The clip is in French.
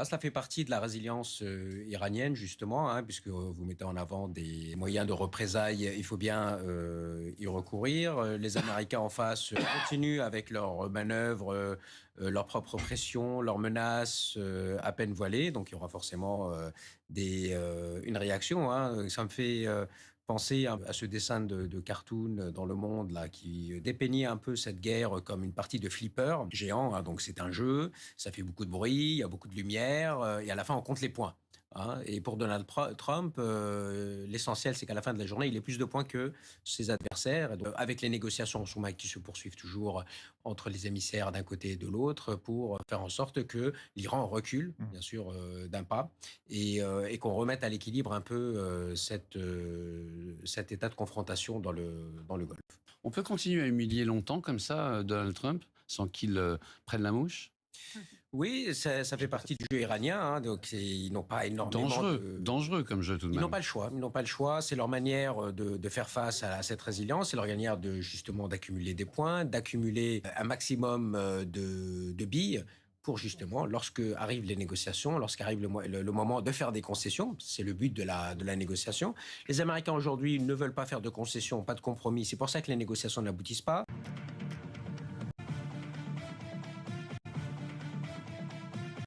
Voilà, cela fait partie de la résilience iranienne, justement, hein, puisque vous mettez en avant des moyens de représailles, il faut bien y recourir. Les Américains en face continuent avec leurs manœuvres, leur propre pression, leurs menaces à peine voilées, donc il y aura forcément une réaction. Hein. Ça me fait penser à ce dessin de cartoon dans Le Monde là, qui dépeignait un peu cette guerre comme une partie de flipper géant. Hein. Donc c'est un jeu, ça fait beaucoup de bruit, il y a beaucoup de lumière, et à la fin on compte les points. Hein. Et pour Donald Trump, l'essentiel, c'est qu'à la fin de la journée, il ait plus de points que ses adversaires. Donc, avec les négociations en sous-main qui se poursuivent toujours entre les émissaires d'un côté et de l'autre, pour faire en sorte que l'Iran recule, bien sûr, d'un pas, et qu'on remette à l'équilibre un peu cet état de confrontation dans le Golfe. On peut continuer à humilier longtemps comme ça Donald Trump sans qu'il prenne la mouche? Oui, ça fait partie du jeu iranien, hein, donc ils n'ont pas énormément dangereux comme jeu tout de Ils même. n'ont pas le choix. Ils n'ont pas le choix. C'est leur manière de faire face à cette résilience. C'est leur manière de justement d'accumuler des points, d'accumuler un maximum de billes pour justement, lorsque arrivent les négociations, lorsqu'arrive le moment de faire des concessions, c'est le but de la négociation. Les Américains aujourd'hui ne veulent pas faire de concessions, pas de compromis. C'est pour ça que les négociations n'aboutissent pas.